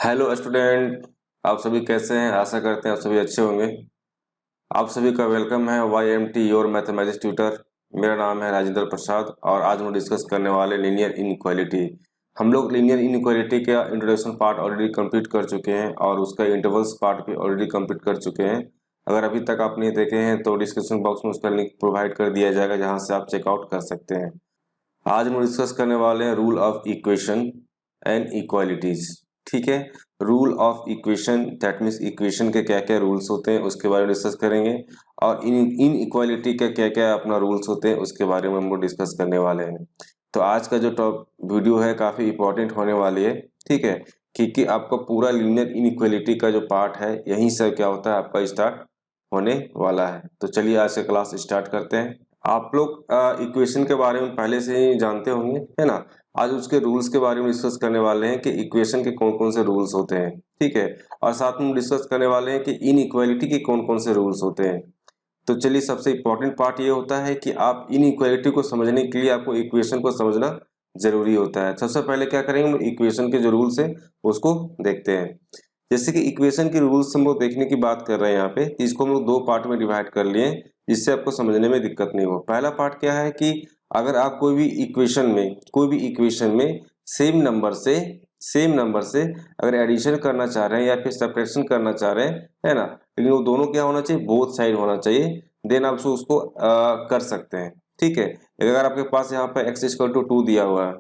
Hello student. आप सभी कैसे हैं? आशा करते हैं आप सभी अच्छे होंगे। आप सभी का वेलकम है YMT योर मैथमेटिक्स ट्यूटर। मेरा नाम है राजेंद्र प्रसाद और आज हम डिस्कस करने वाले लीनियर इनइक्वालिटी। हम लोग लीनियर इनइक्वालिटी का इंट्रोडक्शन पार्ट ऑलरेडी कंप्लीट कर चुके हैं और उसका इंटरवल्स पार्ट भी ऑलरेडी कंप्लीट कर चुके हैं। अगर अभी तक आप नहीं देखे हैं तो डिस्क्रिप्शन बॉक्स में उसका लिंक प्रोवाइड कर दिया जाएगा, जहाँ से आप चेकआउट कर सकते हैं। आज हम डिस्कस करने वाले हैं rule of equation and equalities. ठीक है, rule of equation that means equation के क्या क्या रूल्स होते हैं उसके बारे में डिस्कस करेंगे, और इन इक्वालिटी का क्या क्या अपना रूल्स होते हैं उसके बारे में हम लोग डिस्कस करने वाले हैं। तो आज का जो टॉप वीडियो है काफ़ी इंपॉर्टेंट होने वाली है। ठीक है, क्योंकि आपका पूरा लीनियर इनइक्वालिटी का जो पार्ट है यहीं से क्या होता है आपका स्टार्ट होने वाला है। तो चलिए आज का क्लास स्टार्ट करते हैं। आप लोग इक्वेशन के बारे में पहले से ही जानते होंगे, है ना। आज उसके रूल्स के बारे में डिस्कस करने वाले हैं कि इक्वेशन के कौन कौन से रूल्स होते हैं। ठीक है, और साथ में डिस्कस करने वाले हैं कि इनइक्वालिटी के कौन कौन से रूल्स होते हैं। तो चलिए, सबसे इम्पोर्टेंट पार्ट ये होता है कि आप इनइक्वालिटी को समझने के लिए आपको इक्वेशन को समझना जरूरी होता है। सबसे पहले क्या करेंगे, हम इक्वेशन के जो रूल्स हैं उसको देखते हैं। जैसे कि इक्वेशन के रूल्स हम लोग देखने की बात कर रहे हैं यहाँ पे, इसको हम लोग दो पार्ट में डिवाइड कर लिए जिससे आपको समझने में दिक्कत नहीं हो। पहला पार्ट क्या है कि अगर आप कोई भी इक्वेशन में सेम नंबर से अगर एडिशन करना चाह रहे हैं या फिर सब्ट्रैक्शन करना चाह रहे हैं, है ना, लेकिन वो दोनों क्या होना चाहिए, बोथ साइड होना चाहिए, देन आप उसको कर सकते हैं। ठीक है, अगर आपके पास यहाँ पे x=2 दिया हुआ है,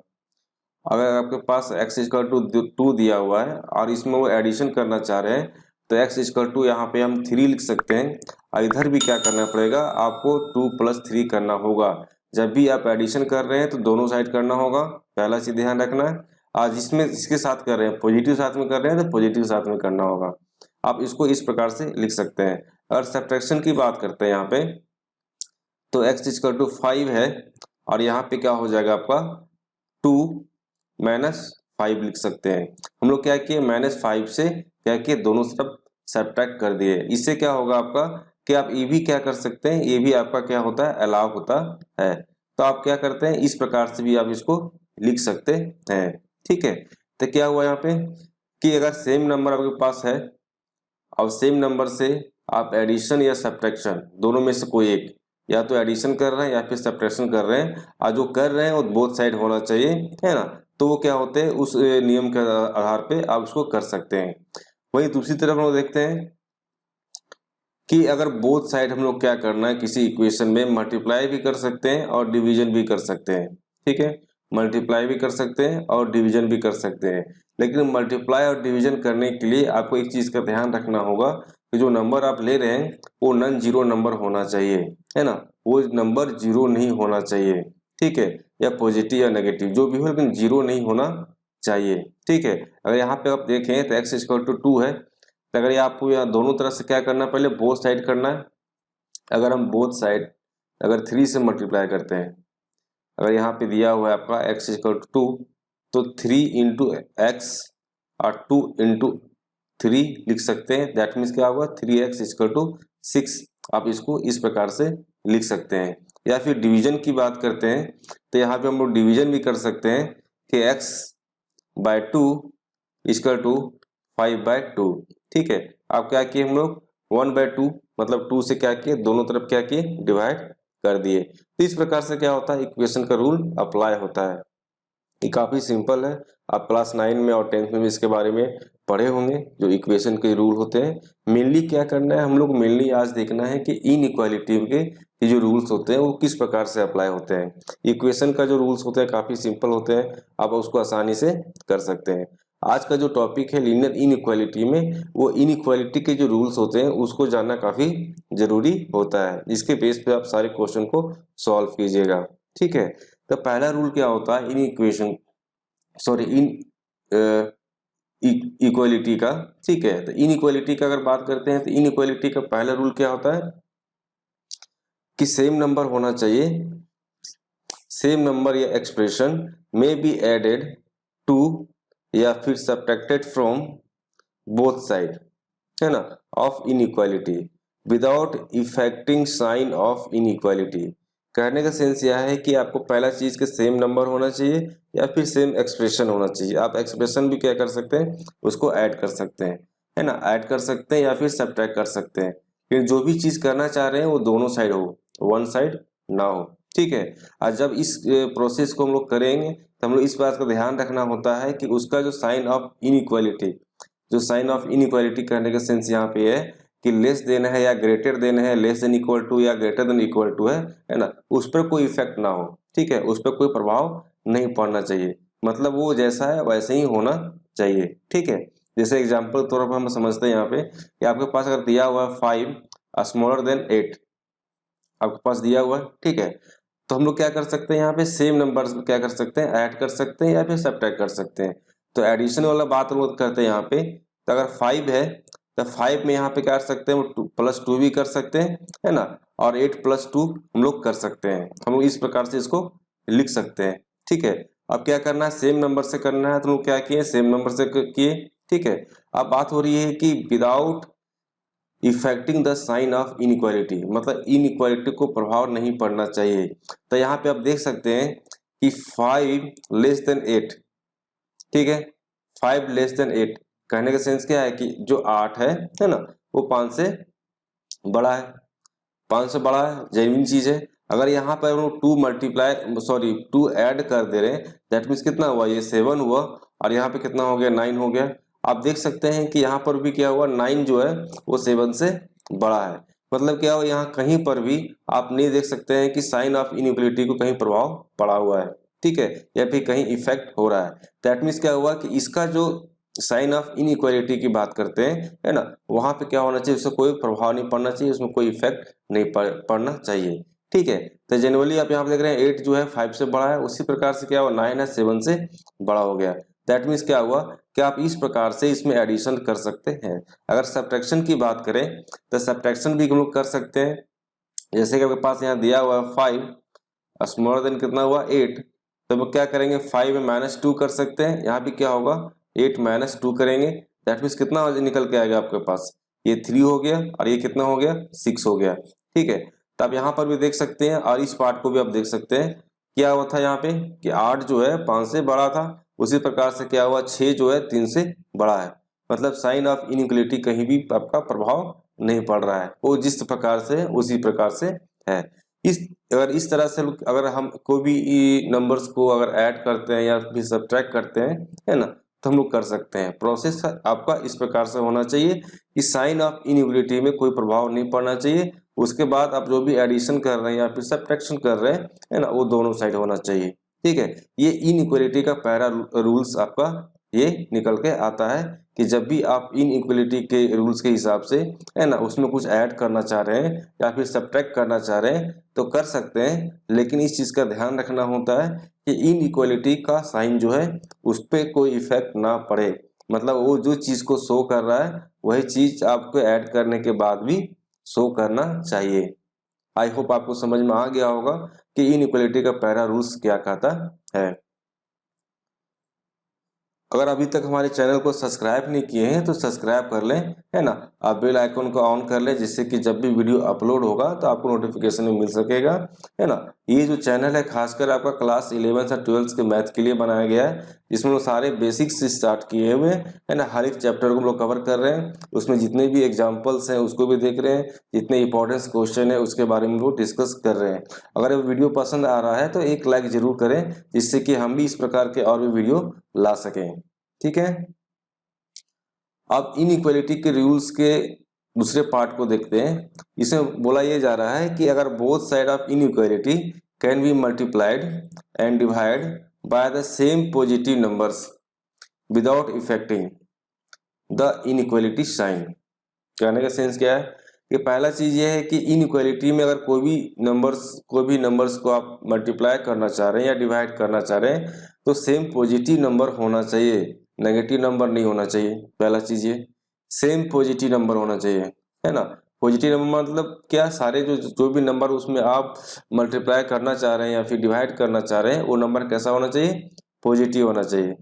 अगर आपके पास x=2 दिया हुआ है और इसमें वो एडिशन करना चाह रहे हैं तो x= यहाँ पे हम 3 लिख सकते हैं, और इधर भी क्या करना पड़ेगा, आपको 2 + 3 करना होगा। जब भी आप एडिशन कर रहे हैं तो दोनों साइड करना होगा, पहला चीज ध्यान रखना है। आज इसमें इसके साथ कर रहे हैं, पॉजिटिव साथ में कर रहे हैं तो पॉजिटिव साथ में करना होगा। आप इसको इस प्रकार से लिख सकते हैं। अगर सब्ट्रैक्शन की बात करते हैं यहाँ पे, तो x=5 है और यहाँ पे क्या हो जाएगा आपका 2 - 5 लिख सकते हैं। हम लोग क्या किए, -5 से क्या किए, दोनों तरफ सब्ट्रैक्ट कर दिए। इससे क्या होगा आपका कि आप ये भी क्या कर सकते हैं, ये भी आपका क्या होता है, अलाउ होता है। तो आप क्या करते हैं, इस प्रकार से भी आप इसको लिख सकते हैं। ठीक है, तो क्या हुआ यहाँ पे कि अगर सेम नंबर आपके पास है और सेम नंबर से आप एडिशन या सब्ट्रैक्शन दोनों में से कोई एक, या तो एडिशन कर रहे हैं या फिर सब्ट्रैक्शन कर रहे हैं, और जो कर रहे हैं वो बोथ साइड होना चाहिए, है ना, तो वो क्या होते हैं, उस नियम के आधार पे आप उसको कर सकते हैं। वहीं दूसरी तरफ हम लोग देखते हैं कि अगर बोथ साइड हम लोग क्या करना है, किसी इक्वेशन में मल्टीप्लाई भी कर सकते हैं और डिवीजन भी कर सकते हैं। ठीक है, मल्टीप्लाई भी कर सकते हैं और डिवीजन भी कर सकते हैं, लेकिन मल्टीप्लाई और डिवीजन करने के लिए आपको एक चीज का ध्यान रखना होगा कि जो नंबर आप ले रहे हैं वो नॉन जीरो नंबर होना चाहिए, है ना, वो नंबर जीरो नहीं होना चाहिए। ठीक है, या पॉजिटिव या नेगेटिव जो भी हो, लेकिन जीरो नहीं होना चाहिए। ठीक है, अगर यहाँ पे आप देखें तो x=2 है, तो अगर ये आपको यहाँ दोनों तरफ से क्या करना है, पहले बोथ साइड करना है। अगर हम बोथ साइड अगर 3 से मल्टीप्लाई करते हैं, अगर यहाँ पे दिया हुआ है आपका x=2, तो 3 × x और 2 × 3 लिख सकते हैं। दैट मीन्स क्या होगा, 3x=6। आप इसको इस प्रकार से लिख सकते हैं। या फिर डिवीजन की बात करते हैं तो यहाँ पे हम लोग डिवीजन भी कर सकते हैं कि x/2 = 5/2। ठीक है, अब क्या किए हम लोग 1/2 मतलब 2 से क्या किए, दोनों तरफ क्या किए, डिवाइड कर दिए। तो इस प्रकार से क्या होता है, इक्वेशन का रूल अप्लाई होता है। ये काफी सिंपल है, आप क्लास 9 में और 10th में भी इसके बारे में पढ़े होंगे, जो इक्वेशन के रूल होते हैं। मेनली क्या करना है हम लोग, मेनली आज देखना है कि इनइक्वालिटी के ये जो रूल्स होते हैं वो किस प्रकार से अप्लाई होते हैं। इक्वेशन का जो रूल्स होते हैं काफी सिंपल होते हैं, आप उसको आसानी से कर सकते हैं। आज का जो टॉपिक है लीनियर इनइक्वालिटी में, वो इनइक्वालिटी के जो रूल्स होते हैं उसको जानना काफी जरूरी होता है। इसके बेस पे आप सारे क्वेश्चन को सॉल्व कीजिएगा। ठीक है, तो पहला रूल क्या होता है इन इक्वालिटी का। ठीक है, तो इनइक्वालिटी का अगर बात करते हैं तो इनइक्वालिटी का पहला रूल क्या होता है कि सेम नंबर होना चाहिए, सेम नंबर या एक्सप्रेशन में बी एडेड टू या फिर सब्ट्रैक्टेड फ्रॉम बोथ साइड, है ना, of inequality without affecting sign of inequality. कहने का सेंस यह है कि आपको पहला चीज के सेम नंबर होना चाहिए या फिर सेम एक्सप्रेशन होना चाहिए। आप एक्सप्रेशन भी क्या कर सकते हैं, उसको ऐड कर सकते हैं, है ना, ऐड कर सकते हैं या फिर सब्ट्रैक्ट कर सकते हैं। फिर जो भी चीज करना चाह रहे हैं वो दोनों साइड हो, वन साइड ना हो, ठीक है। और जब इस प्रोसेस को हम लोग करेंगे तो हम लोग इस बात का ध्यान रखना होता है कि उसका जो साइन ऑफ इनइक्वालिटी, जो साइन ऑफ इनइक्वालिटी कहने का सेंस यहाँ पे है कि लेस देन है या ग्रेटर देन है, लेस देन इक्वल टू या ग्रेटर देन इक्वल टू है ना, उस पर कोई इफेक्ट ना हो, ठीक है, उस पर कोई प्रभाव नहीं पड़ना चाहिए। मतलब वो जैसा है वैसे ही होना चाहिए, ठीक है। जैसे एग्जांपल के तौर पर हम समझते हैं यहाँ पे कि आपके पास अगर दिया हुआ है 5 स्मॉलर देन 8, आपके पास दिया हुआ है, ठीक है, तो हम लोग क्या कर सकते हैं, यहाँ पे सेम नंबर्स क्या कर सकते हैं, ऐड कर सकते हैं या फिर सब्ट्रैक्ट कर सकते हैं। तो एडिशन वाला बात हम लोग करते हैं यहाँ पे। तो अगर 5 है तो 5 में यहाँ पे क्या कर सकते हैं, वो +2 भी कर सकते हैं, है ना, और 8 + 2 हम लोग कर सकते हैं। हम लोग इस प्रकार से इसको लिख सकते हैं, ठीक है। अब क्या करना है, सेम नंबर से करना है, तो हम लोग क्या किए, सेम नंबर से किए, ठीक है। अब बात हो रही है कि without affecting the sign of inequality, मतलब इनइक्वालिटी को प्रभाव नहीं पड़ना चाहिए। तो यहाँ पे आप देख सकते हैं कि 5 लेस देन 8, ठीक है, 5 लेस देन 8 कहने का सेंस क्या है कि जो 8 है ना, वो 5 से बड़ा है, 5 से बड़ा है, जेन्युइन चीज है। अगर यहाँ पर हम 2 ऐड कर दे रहे हैं, दैट मीन्स कितना हुआ, ये 7 हुआ और यहाँ पे कितना हो गया, 9 हो गया। आप देख सकते हैं कि यहाँ पर भी क्या हुआ, 9 जो है वो 7 से बड़ा है। मतलब क्या हुआ, यहाँ कहीं पर भी आप नहीं देख सकते हैं कि साइन ऑफ इनइक्वालिटी को कहीं प्रभाव पड़ा हुआ है, ठीक है, या फिर कहीं इफेक्ट हो रहा है। दैट मीन्स क्या हुआ कि इसका जो साइन ऑफ इनइक्वालिटी की बात करते हैं, है ना, वहां पे क्या होना चाहिए, उससे कोई प्रभाव नहीं पड़ना चाहिए, उसमें कोई इफेक्ट नहीं पड़ना चाहिए, ठीक है। तो जनरली आप यहाँ पे देख रहे हैं 8 जो है 5 से बड़ा है, उसी प्रकार से क्या हुआ, 9 है 7 से बड़ा हो गया। दैट मीन्स क्या हुआ कि आप इस प्रकार से इसमें एडिशन कर सकते हैं। अगर सब्ट्रैक्शन की बात करें तो सब्ट्रैक्शन भी हम लोग कर सकते हैं। जैसे कि आपके पास यहाँ दिया हुआ है 5 स्मॉलर देन कितना हुआ, 8, तो हम क्या करेंगे, 5 में -2 कर सकते हैं। यहाँ भी क्या होगा, 8 - 2 करेंगे, दैट मीन्स कितना निकल के आएगा आपके पास, ये 3 हो गया और ये कितना हो गया, 6 हो गया, ठीक है। तो आप यहाँ पर भी देख सकते हैं और इस पार्ट को भी आप देख सकते हैं, क्या हुआ था यहाँ पे कि 8 जो है 5 से बड़ा था, उसी प्रकार से क्या हुआ, 6 जो है 3 से बड़ा है। मतलब साइन ऑफ इनइक्वालिटी कहीं भी आपका प्रभाव नहीं पड़ रहा है, वो जिस प्रकार से उसी प्रकार से है। अगर इस तरह से अगर हम कोई भी नंबर्स को अगर ऐड करते हैं या फिर सब्ट्रैक्ट करते हैं, है ना, तो हम लोग कर सकते हैं। प्रोसेस आपका इस प्रकार से होना चाहिए कि साइन ऑफ इनइक्वालिटी में कोई प्रभाव नहीं पड़ना चाहिए। उसके बाद आप जो भी एडिशन कर रहे हैं या फिर सब्ट्रैक्शन कर रहे हैं, है ना, वो दोनों साइड होना चाहिए, ठीक है। ये इनइक्वालिटी का पहला रूल्स आपका ये निकल के आता है कि जब भी आप इनइक्वालिटी के रूल्स के हिसाब से, है ना, उसमें कुछ ऐड करना चाह रहे हैं या फिर सब्ट्रैक्ट करना चाह रहे हैं तो कर सकते हैं, लेकिन इस चीज का ध्यान रखना होता है कि इनइक्वालिटी का साइन जो है उस पर कोई इफेक्ट ना पड़े। मतलब वो जो चीज को शो कर रहा है वही चीज आपको ऐड करने के बाद भी शो करना चाहिए। आई होप आपको समझ में आ गया होगा कि इनइक्वालिटी का पहला रूल्स क्या कहता है। अगर अभी तक हमारे चैनल को सब्सक्राइब नहीं किए हैं तो सब्सक्राइब कर लें, है ना, आप बेल आइकन को ऑन कर लें, जिससे कि जब भी वीडियो अपलोड होगा तो आपको नोटिफिकेशन में मिल सकेगा, है ना। ये जो चैनल है खासकर आपका क्लास 11 और 12 के मैथ के लिए बनाया गया है, जिसमें लोग सारे बेसिक्स से स्टार्ट किए हुए हैं, है ना, हर एक चैप्टर को हम लोग कवर कर रहे हैं, उसमें जितने भी एग्जाम्पल्स हैं उसको भी देख रहे हैं, जितने इंपॉर्टेंट क्वेश्चन है उसके बारे में लोग डिस्कस कर रहे हैं। अगर वीडियो पसंद आ रहा है तो एक लाइक जरूर करें, जिससे कि हम भी इस प्रकार के और भी वीडियो ला सकें, ठीक है। अब इनइक्वालिटी के रूल्स के दूसरे पार्ट को देखते हैं। इसमें बोला यह जा रहा है कि अगर both side of inequality can be multiplied and divide by the same positive numbers without affecting the inequality sign. कहने का सेंस क्या है कि पहला चीज ये है कि इनइक्वालिटी में अगर कोई भी नंबर्स को आप मल्टीप्लाई करना चाह रहे हैं या डिवाइड करना चाह रहे हैं तो सेम पॉजिटिव नंबर होना चाहिए, नेगेटिव नंबर नहीं होना चाहिए। पहला चीज ये सेम पॉजिटिव नंबर होना चाहिए, है ना। पॉजिटिव नंबर मतलब क्या, सारे जो भी नंबर उसमें आप मल्टीप्लाई करना चाह रहे हैं या फिर डिवाइड करना चाह रहे हैं वो नंबर कैसा होना चाहिए, पॉजिटिव होना चाहिए,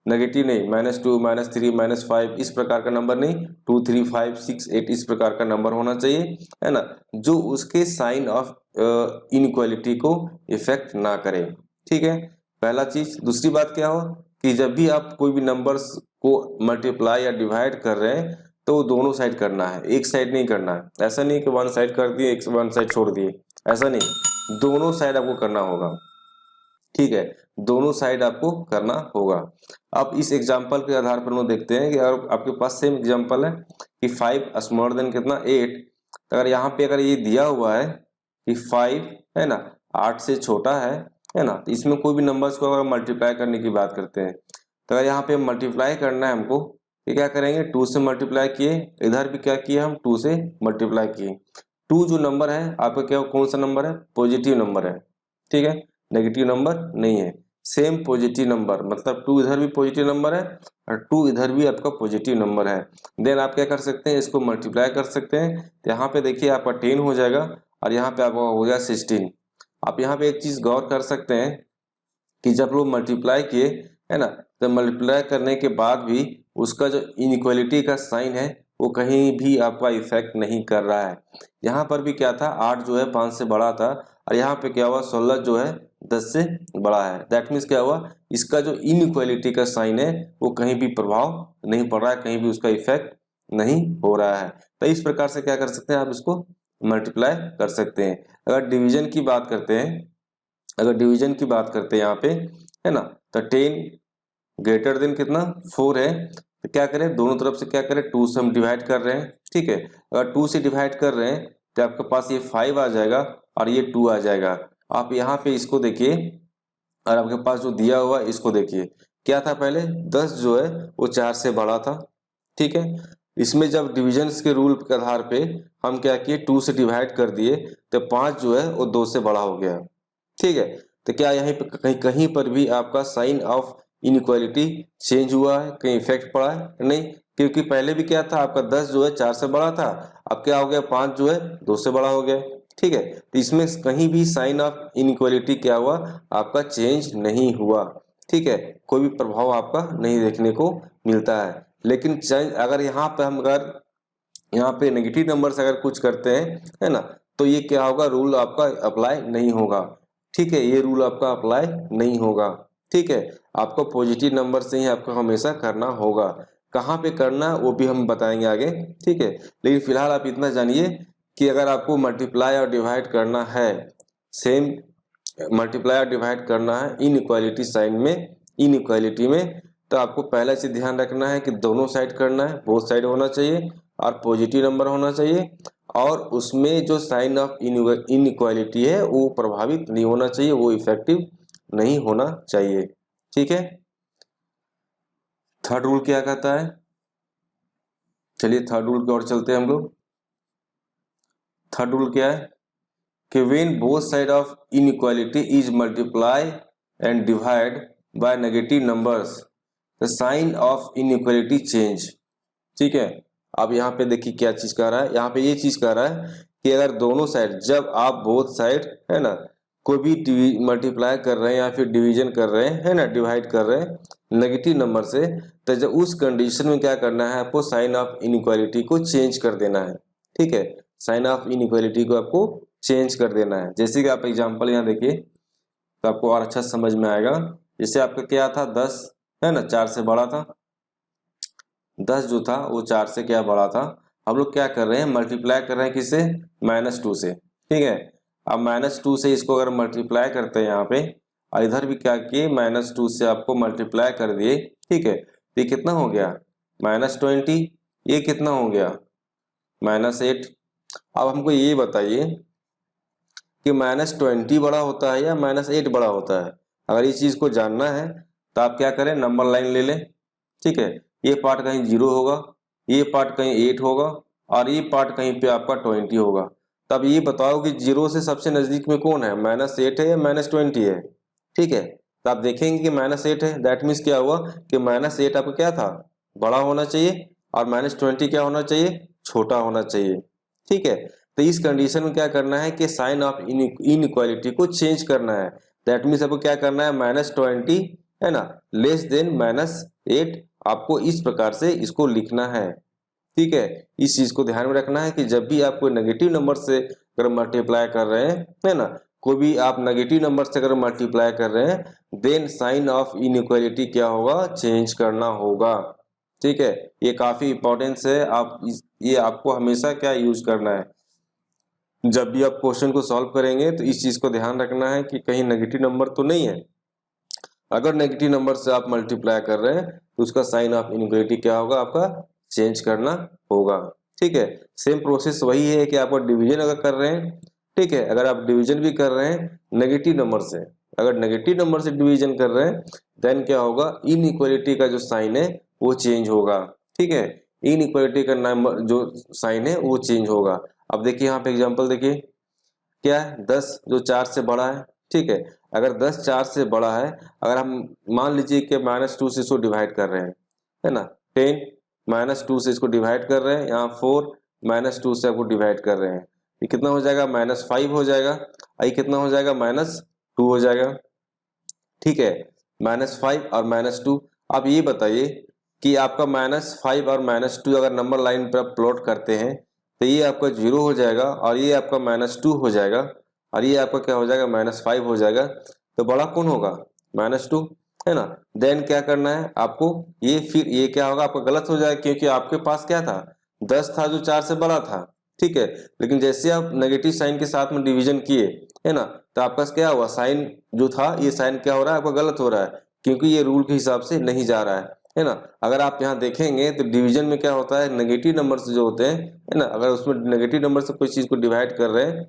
नेगेटिव नहीं, -2, -3, -5 इस प्रकार का नंबर नहीं, 2, 3, 5, 6, 8 इस प्रकार का नंबर होना चाहिए, है ना, जो उसके साइन ऑफ इनइक्वालिटी को इफेक्ट ना करे। ठीक है, पहला चीज। दूसरी बात क्या हो कि जब भी आप कोई भी नंबर्स को मल्टीप्लाई या डिवाइड कर रहे हैं तो दोनों साइड करना है, एक साइड नहीं करना है। ऐसा नहीं कि वन साइड कर दिए, एक वन साइड छोड़ दिए, ऐसा नहीं, दोनों साइड आपको करना होगा। ठीक है, दोनों साइड आपको करना होगा। अब इस एग्जांपल के आधार पर हम देखते हैं कि अगर आपके पास सेम एग्जांपल है कि 5 स्मॉलर देन कितना 8, तो अगर यहाँ पे अगर ये दिया हुआ है कि 5 है ना 8 से छोटा है ना, तो इसमें कोई भी नंबर्स को अगर मल्टीप्लाई करने की बात करते हैं तो अगर यहाँ पे मल्टीप्लाई करना है हमको, ये क्या करेंगे, 2 से मल्टीप्लाई किए, इधर भी क्या किए हम 2 से मल्टीप्लाई किए। 2 जो नंबर है आपका क्या कौन सा नंबर है, पॉजिटिव नंबर है। ठीक है, नेगेटिव नंबर नहीं है, सेम पॉजिटिव नंबर, मतलब 2 इधर भी पॉजिटिव नंबर है और 2 इधर भी आपका पॉजिटिव नंबर है। देन आप क्या कर सकते हैं, इसको मल्टीप्लाई कर सकते हैं, तो यहाँ पे देखिए आपका 10 हो जाएगा और यहाँ पे आपका हो गया 16। आप यहाँ पे एक चीज गौर कर सकते हैं कि जब लोग मल्टीप्लाई किए है ना, तो मल्टीप्लाई करने के बाद भी उसका जो इनइक्वालिटी का साइन है वो कहीं भी आपका इफेक्ट नहीं कर रहा है। यहाँ पर भी क्या था, 8 जो है 5 से बड़ा था और यहाँ पे क्या हुआ 16 जो है 10 से बड़ा है। दैट मीन्स क्या हुआ, इसका जो इनइक्वालिटी का साइन है वो कहीं भी प्रभाव नहीं पड़ रहा है, कहीं भी उसका इफेक्ट नहीं हो रहा है। तो इस प्रकार से क्या कर सकते हैं, आप इसको मल्टीप्लाई कर सकते हैं। अगर डिवीजन की बात करते हैं, यहाँ पे है ना, तो 10 ग्रेटर देन कितना 4 है, तो क्या करें, दोनों तरफ से क्या करें, 2 से हम डिवाइड कर रहे हैं। ठीक है, अगर 2 से डिवाइड कर रहे हैं तो आपके पास ये 5 आ जाएगा और ये 2 आ जाएगा। आप यहाँ पे इसको देखिए और आपके पास जो दिया हुआ है इसको देखिए, क्या था पहले 10 जो है वो 4 से बड़ा था। ठीक है, इसमें जब डिविजन्स के रूल के आधार पे हम क्या किए, 2 से डिवाइड कर दिए तो 5 जो है वो 2 से बड़ा हो गया। ठीक है, तो क्या यहीं पे कहीं पर भी आपका साइन ऑफ इनइक्वालिटी चेंज हुआ है, कहीं इफेक्ट पड़ा है, नहीं, क्योंकि पहले भी क्या था आपका 10 जो है 4 से बड़ा था, अब क्या हो गया 5 जो है 2 से बड़ा हो गया। ठीक है, तो इसमें कहीं भी साइन ऑफ इनइक्वालिटी क्या हुआ, आपका चेंज नहीं हुआ। ठीक है, कोई भी प्रभाव आपका नहीं देखने को मिलता है। लेकिन अगर यहाँ पे हम अगर यहाँ पे नेगेटिव नंबर से अगर कुछ करते हैं है ना, तो ये क्या होगा, रूल आपका अप्लाई नहीं होगा। ठीक है, ये रूल आपका अप्लाई नहीं होगा। ठीक है, आपको पॉजिटिव नंबर से ही आपको हमेशा करना होगा। कहाँ पे करना वो भी हम बताएंगे आगे। ठीक है, लेकिन फिलहाल आप इतना जानिए कि अगर आपको मल्टीप्लाई और डिवाइड करना है, सेम मल्टीप्लाई और डिवाइड करना है इनइक्वालिटी साइन में, इनइक्वालिटी में, तो आपको पहला चीज ध्यान रखना है कि दोनों साइड करना है, बोथ साइड होना चाहिए और पॉजिटिव नंबर होना चाहिए, और उसमें जो साइन ऑफ इनइक्वालिटी है वो प्रभावित नहीं होना चाहिए, वो इफेक्टिव नहीं होना चाहिए। ठीक है, थर्ड रूल क्या कहता है, चलिए थर्ड रूल की ओर चलते हैं हम लोग। थर्ड रूल क्या है कि when both side of inequality is multiply and divide by negative numbers the sign of inequality change. ठीक है, अब यहाँ पे देखिए क्या चीज कह रहा है, यहाँ पे ये चीज कह रहा है कि अगर दोनों साइड, जब आप बोथ साइड है ना कोई भी मल्टीप्लाई कर रहे हैं या फिर डिवीजन कर रहे हैं है ना, डिवाइड कर रहे हैं नेगेटिव नंबर से, तो जब उस कंडीशन में क्या करना है, आपको साइन ऑफ इनइक्वालिटी को चेंज कर देना है। ठीक है, साइन ऑफ इनइक्वालिटी को आपको चेंज कर देना है। जैसे कि आप एग्जांपल यहाँ देखिए तो आपको और अच्छा समझ में आएगा। जैसे आपका क्या था 10 है ना, 4 से बड़ा था, 10 जो था वो 4 से क्या बड़ा था। हम लोग क्या कर रहे हैं, मल्टीप्लाई कर रहे हैं किससे, -2 से। ठीक है, अब -2 से इसको अगर मल्टीप्लाई करते हैं यहाँ पे, और इधर भी क्या किए -2 से आपको मल्टीप्लाई कर दिए। ठीक है, तो ये कितना हो गया -20, ये कितना हो गया -8। अब हमको ये बताइए कि -20 बड़ा होता है या -8 बड़ा होता है। अगर इस चीज को जानना है तो आप क्या करें, नंबर लाइन ले लें। ठीक है, ये पार्ट कहीं 0 होगा, ये पार्ट कहीं 8 होगा और ये पार्ट कहीं पे आपका 20 होगा। तब ये बताओ कि 0 से सबसे नजदीक में कौन है, -8 है या -20 है। ठीक है, तो आप देखेंगे कि -8 है, दैट मीन्स क्या हुआ कि -8 आपका क्या था, बड़ा होना चाहिए, और -20 क्या होना चाहिए, छोटा होना चाहिए। ठीक है, तो इस कंडीशन में क्या करना है कि साइन ऑफ इनइक्वालिटी को चेंज करना है। दैट मीन्स आपको क्या करना है, -20 है ना लेस देन 8 आपको इस प्रकार से इसको लिखना है। ठीक है, इस चीज को ध्यान में रखना है कि जब भी आप कोई नेगेटिव नंबर से अगर मल्टीप्लाई कर रहे हैं, है ना, कोई भी आप नेगेटिव नंबर से अगर मल्टीप्लाई कर रहे हैं, देन साइन ऑफ इनइक्वालिटी क्या होगा, चेंज करना होगा। ठीक है, ये काफी इंपॉर्टेंस है। ये आपको हमेशा क्या यूज करना है, जब भी आप क्वेश्चन को सॉल्व करेंगे तो इस चीज को ध्यान रखना है कि कहीं नेगेटिव नंबर तो नहीं है। अगर नेगेटिव नंबर से आप मल्टीप्लाई कर रहे हैं तो उसका साइन ऑफ इनइक्वालिटी क्या होगा, आपका चेंज करना होगा। ठीक है, सेम प्रोसेस वही है कि आप डिवीजन अगर कर रहे हैं, ठीक है, अगर आप डिवीजन भी कर रहे हैं नेगेटिव नंबर से, अगर नेगेटिव नंबर से डिवीजन कर रहे हैं, देन क्या होगा, इनइक्वालिटी का जो साइन है वो चेंज होगा। ठीक है, इनइक्वालिटी का नंबर जो साइन है वो चेंज होगा। अब देखिए यहाँ पे एग्जांपल देखिए, क्या है, 10 जो 4 से बड़ा है। ठीक है, अगर 10 4 से बड़ा है, अगर हम मान लीजिए कि -2 से इसको डिवाइड कर रहे हैं, है ना, 10 -2 से इसको डिवाइड कर रहे हैं, यहाँ 4 -2 से आपको डिवाइड कर रहे हैं, ये कितना हो जाएगा, -5 हो जाएगा, ये कितना हो जाएगा, -2 हो जाएगा। ठीक है, -5 और -2। अब ये बताइए कि आपका -5 और -2 अगर नंबर लाइन पर प्लॉट करते हैं तो ये आपका 0 हो जाएगा और ये आपका -2 हो जाएगा और ये आपका क्या हो जाएगा, -5 हो जाएगा। तो बड़ा कौन होगा, -2, है ना। देन क्या करना है आपको, ये फिर ये क्या होगा, आपका गलत हो जाएगा क्योंकि आपके पास क्या था, 10 था जो 4 से बड़ा था। ठीक है, लेकिन जैसे आप नेगेटिव साइन के साथ में डिवीजन किए, है ना, तो आपका क्या हुआ, साइन जो था ये साइन क्या हो रहा है, आपका गलत हो रहा है क्योंकि ये रूल के हिसाब से नहीं जा रहा है ना। अगर आप यहाँ देखेंगे तो डिवीजन में क्या होता है, नेगेटिव नंबर से जो होते हैं, है ना, अगर उसमें नेगेटिव नंबर से कोई चीज को डिवाइड कर रहे हैं,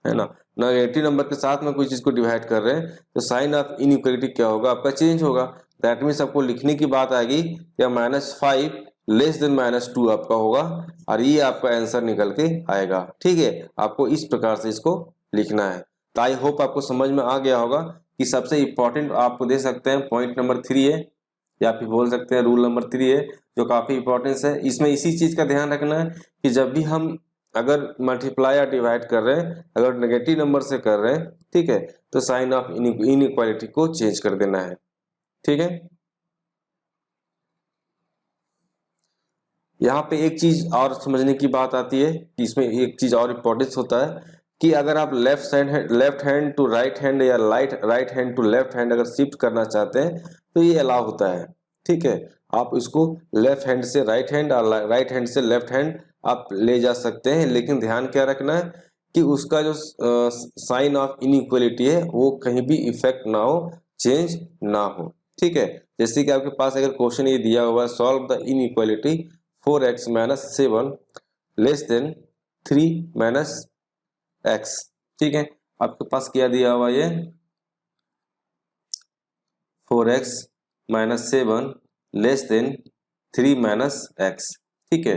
है ना, नेगेटिव नंबर के साथ में कोई चीज को डिवाइड कर रहे हैं, तो साइन ऑफ इनइक्वालिटी क्या होगा, आपका चेंज होगा। दैट मीन्स आपको लिखने की बात आएगी या -5 लेस देन -2 आपका होगा और ये आपका आंसर निकल के आएगा। ठीक है, आपको इस प्रकार से इसको लिखना है। तो आई होप आपको समझ में आ गया होगा कि सबसे इंपॉर्टेंट आपको दे सकते हैं पॉइंट नंबर 3 है या फिर बोल सकते हैं रूल नंबर 3 है, जो काफी इंपॉर्टेंस है। इसमें इसी चीज का ध्यान रखना है कि जब भी हम अगर मल्टीप्लाई या डिवाइड कर रहे हैं, अगर नेगेटिव नंबर से कर रहे हैं, ठीक है, तो साइन ऑफ इनइक्वालिटी को चेंज कर देना है। ठीक है, यहाँ पे एक चीज और समझने की बात आती है कि इसमें एक चीज और इम्पोर्टेंस होता है कि अगर आप left hand to right hand या right hand to left hand अगर शिफ्ट करना चाहते हैं तो ये अलाउ होता है। ठीक है, आप इसको लेफ्ट हैंड से राइट हैंड और राइट हैंड से लेफ्ट हैंड आप ले जा सकते हैं, लेकिन ध्यान क्या रखना है कि उसका जो साइन ऑफ इनइक्वालिटी है वो कहीं भी इफेक्ट ना हो, चेंज ना हो। ठीक है, जैसे कि आपके पास अगर क्वेश्चन ये दिया हुआ है, solve the inequality 4x - 7 less than 3 - x। ठीक है, आपके पास क्या दिया हुआ ये 4x - 7 लेस देन 3 - x। ठीक है,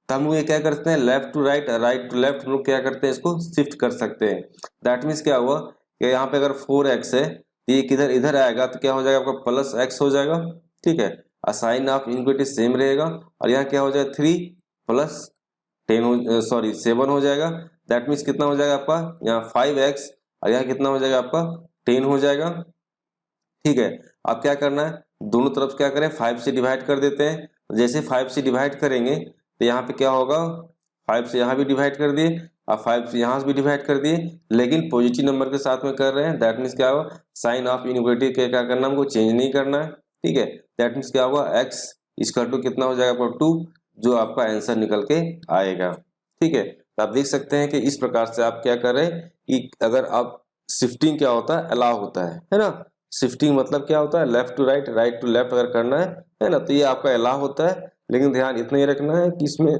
तो हम लोग ये क्या करते हैं, left to right right to left हम लोग क्या करते हैं, इसको शिफ्ट कर सकते हैं। दैट मीन्स क्या हुआ कि यहाँ पे अगर 4x है तो ये किधर इधर आएगा तो क्या हो जाएगा, आपका +x हो जाएगा। ठीक है, साइन ऑफ इनइक्वालिटी सेम रहेगा और यहाँ क्या हो जाएगा 3 + 7 हो जाएगा। दैट मीन्स कितना हो जाएगा आपका, यहाँ 5x और यहाँ कितना हो जाएगा आपका 10 हो जाएगा। ठीक है, अब क्या करना है, दोनों तरफ क्या करें, 5 से डिवाइड कर देते हैं। जैसे 5 से डिवाइड करेंगे तो यहाँ पे क्या होगा, 5 से यहाँ भी डिवाइड कर दिए और 5 से यहाँ से भी डिवाइड कर दिए, लेकिन पॉजिटिव नंबर के साथ में कर रहे हैं। दैट मीन्स क्या होगा, साइन ऑफ इनइक्वालिटी के क्या करना, हमको चेंज नहीं करना है। ठीक है, दैट मीन्स क्या होगा, x इक्वल टू कितना हो जाएगा आपका 2, जो आपका आंसर निकल के आएगा। ठीक है, तो आप देख सकते हैं कि इस प्रकार से आप क्या कर रहे हैं कि अगर आप शिफ्टिंग क्या होता है, अलाउ होता है ना। शिफ्टिंग मतलब क्या होता है, left to right right to left अगर करना है ना, तो ये आपका अलाउ होता है। लेकिन ध्यान इतना ही रखना है कि इसमें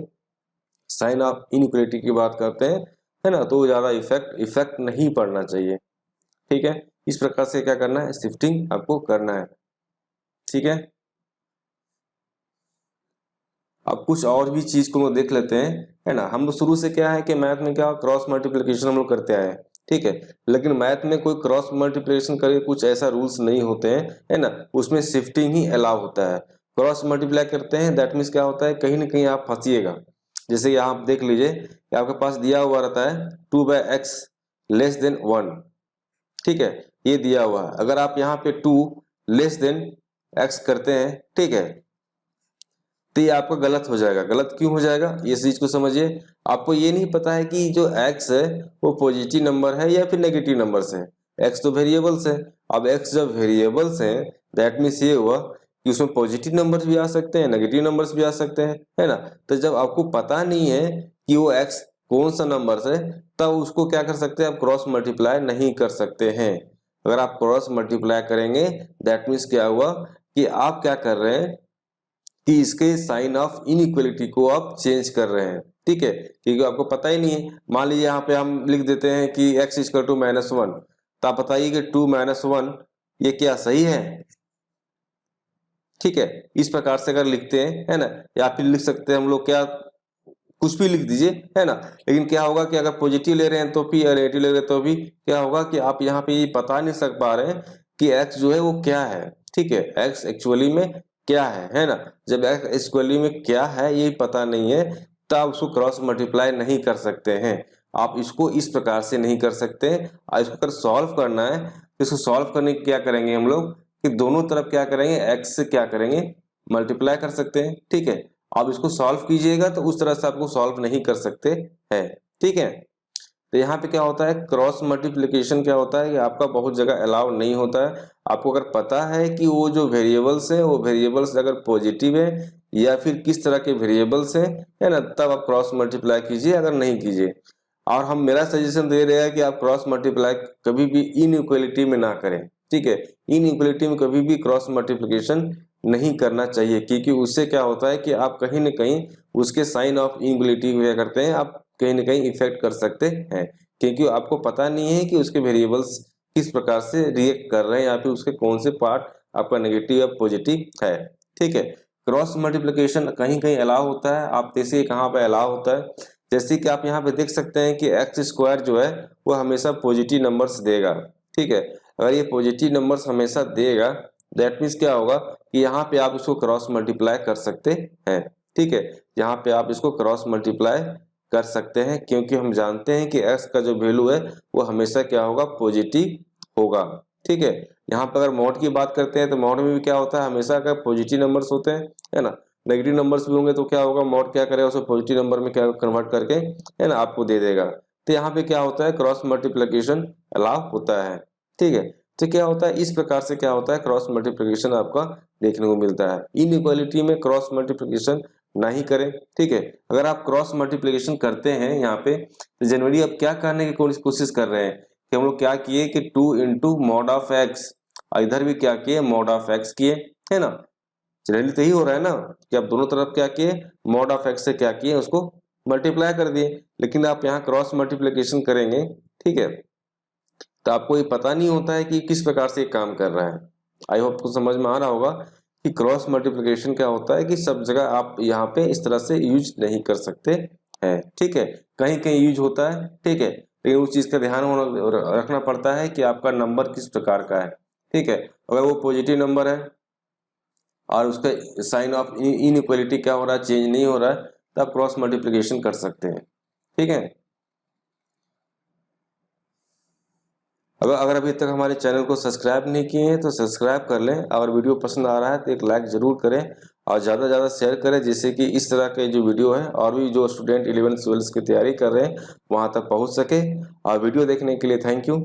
साइन ऑफ इनइक्वालिटी की बात करते हैं, है ना, तो ज्यादा इफेक्ट नहीं पड़ना चाहिए। ठीक है, इस प्रकार से क्या करना है, शिफ्टिंग आपको करना है। ठीक है, अब कुछ और भी चीज को देख लेते हैं, है ना। हम लोग शुरू से क्या है कि मैथ में क्या क्रॉस मल्टीप्लिकेशन हम लोग करते आए हैं। ठीक है, लेकिन मैथ में कोई क्रॉस मल्टीप्लिकेशन करके कुछ ऐसा रूल्स नहीं होते हैं, है ना, उसमें शिफ्टिंग ही अलाउ होता है। क्रॉस मल्टीप्लाई करते हैं, दैट मीन्स क्या होता है, कहीं ना कहीं आप फंसिएगा। जैसे यहाँ आप देख लीजिए कि आपके पास दिया हुआ रहता है 2/x लेस देन 1। ठीक है, ये दिया हुआ है, अगर आप यहाँ पे 2 लेस देन x करते हैं, ठीक है, तो ये आपका गलत हो जाएगा। गलत क्यों हो जाएगा, ये चीज को समझिए। आपको ये नहीं पता है कि जो x है वो पॉजिटिव नंबर है या फिर नेगेटिव नंबर है। x तो वेरिएबल्स है। अब x जब वेरिएबल्स हैं, दैट मीन्स ये हुआ कि उसमें पॉजिटिव नंबर्स भी आ सकते हैं, नेगेटिव नंबर्स भी आ सकते हैं, है ना। तो जब आपको पता नहीं है कि वो x कौन सा नंबर है, तब उसको क्या कर सकते हैं, आप क्रॉस मल्टीप्लाई नहीं कर सकते हैं। अगर आप क्रॉस मल्टीप्लाई करेंगे, दैट मीन्स क्या हुआ कि आप क्या कर रहे हैं कि इसके साइन ऑफ इनइक्वलिटी को आप चेंज कर रहे हैं, ठीक है, क्योंकि आपको पता ही नहीं है। मान लीजिए यहाँ पे हम लिख देते हैं कि x इक्वल टू -1, तो आप बताइए कि 2 - 1 ये क्या सही है, ठीक है। इस प्रकार से अगर लिखते हैं, है ना, या फिर लिख सकते हैं हम लोग क्या, कुछ भी लिख दीजिए, है ना। लेकिन क्या होगा कि अगर पॉजिटिव ले रहे हैं तो भी, नेगेटिव ले रहे हैं तो भी क्या होगा कि आप यहाँ पे ये बता नहीं सक पा रहे हैं कि x जो है वो क्या है, ठीक है, x एक्चुअली में क्या है ना। जब x एक्चुअली में क्या है ये पता नहीं है, तब उसको क्रॉस मल्टीप्लाई नहीं कर सकते हैं। आप इसको इस प्रकार से नहीं कर सकते। और इसको अगर सॉल्व करना है तो इसको सॉल्व करने की क्या करेंगे हम लोग कि दोनों तरफ क्या करेंगे, x से क्या करेंगे, मल्टीप्लाई कर सकते हैं, ठीक है। आप इसको सॉल्व कीजिएगा तो उस तरह से आपको सॉल्व नहीं कर सकते हैं, ठीक है। तो यहाँ पे क्या होता है, क्रॉस मल्टीप्लिकेशन क्या होता है कि आपका बहुत जगह अलाउ नहीं होता है। आपको अगर पता है कि वो जो वेरिएबल्स हैं वो वेरिएबल्स अगर पॉजिटिव है या फिर किस तरह के वेरिएबल्स हैं, है ना, तब आप क्रॉस मल्टीप्लाई कीजिए, अगर नहीं कीजिए। और हम मेरा सजेशन दे रहे हैं कि आप क्रॉस मल्टीप्लाई कभी भी इनइक्वलिटी में ना करें, ठीक है। इनइक्वलिटी में कभी भी क्रॉस मल्टीप्लिकेशन नहीं करना चाहिए, क्योंकि उससे क्या होता है कि आप कहीं ना कहीं उसके साइन ऑफ इनइक्वलिटी क्या करते हैं, आप कहीं ना कहीं इफेक्ट कर सकते हैं, क्योंकि आपको पता नहीं है कि उसके वेरिएबल्स किस प्रकार से रिएक्ट कर रहे हैं या फिर उसके कौन से पार्ट आपका नेगेटिव या पॉजिटिव है, ठीक है। क्रॉस मल्टीप्लिकेशन कहीं कहीं अलाउ होता है, आप देखिए कहाँ पे अलाउ होता है। जैसे कि आप यहाँ पे देख सकते हैं कि एक्स स्क्वायर जो है वो हमेशा पॉजिटिव नंबर्स देगा, ठीक है। अगर ये पॉजिटिव नंबर्स हमेशा देगा, दैट मीन्स क्या होगा कि यहाँ पे आप इसको क्रॉस मल्टीप्लाई कर सकते हैं, ठीक है। यहाँ पे आप इसको क्रॉस मल्टीप्लाई कर सकते हैं, क्योंकि हम जानते हैं कि x का जो वैल्यू है वो हमेशा क्या होगा, पॉजिटिव होगा, ठीक है। यहाँ पर अगर मॉड की बात करते हैं तो मॉड में भी क्या होता है, हमेशा का पॉजिटिव नंबर्स होते हैं, है ना। नेगेटिव नंबर्स भी होंगे तो क्या होगा, मॉड क्या करेगा, उसे पॉजिटिव नंबर में क्या कन्वर्ट करके, है ना, आपको दे देगा। तो यहाँ पे क्या होता है, क्रॉस मल्टीप्लिकेशन अलाउ होता है, ठीक है। तो क्या होता है, इस प्रकार से क्या होता है, क्रॉस मल्टीप्लिकेशन आपका देखने को मिलता है। इनइक्वालिटी में क्रॉस मल्टीप्लिकेशन नहीं करें, ठीक है। अगर आप क्रॉस मल्टीप्लिकेशन करते हैं यहाँ पे, तो जनरली आप क्या करने की कोशिश कर रहे हैं कि हम लोग क्या किए कि 2 इंटू मॉड ऑफ एक्स, इधर भी क्या किए, मॉड ऑफ एक्स किए, है ना। जनरली तो यही हो रहा है ना कि आप दोनों तरफ क्या किए, मॉड ऑफ एक्स से क्या किए, उसको मल्टीप्लाई कर दिए। लेकिन आप यहाँ क्रॉस मल्टीप्लिकेशन करेंगे, ठीक है, तो आपको ये पता नहीं होता है कि किस प्रकार से ये काम कर रहा है। आई होप को समझ में आ रहा होगा कि क्रॉस मल्टीप्लिकेशन क्या होता है कि सब जगह आप यहाँ पे इस तरह से यूज नहीं कर सकते हैं, ठीक है। कहीं कहीं यूज होता है, ठीक है, लेकिन उस चीज का ध्यान रखना पड़ता है कि आपका नंबर किस प्रकार का है, ठीक है। अगर वो पॉजिटिव नंबर है और उसका साइन ऑफ इनइक्वालिटी क्या हो रहा है, चेंज नहीं हो रहा है, तो आप क्रॉस मल्टीप्लिकेशन कर सकते हैं, ठीक है। अगर अभी तक हमारे चैनल को सब्सक्राइब नहीं किए हैं तो सब्सक्राइब कर लें। अगर वीडियो पसंद आ रहा है तो एक लाइक जरूर करें और ज़्यादा से ज़्यादा शेयर करें, जिससे कि इस तरह के जो वीडियो है और भी जो स्टूडेंट 11th 12th की तैयारी कर रहे हैं वहाँ तक पहुँच सके। और वीडियो देखने के लिए थैंक यू।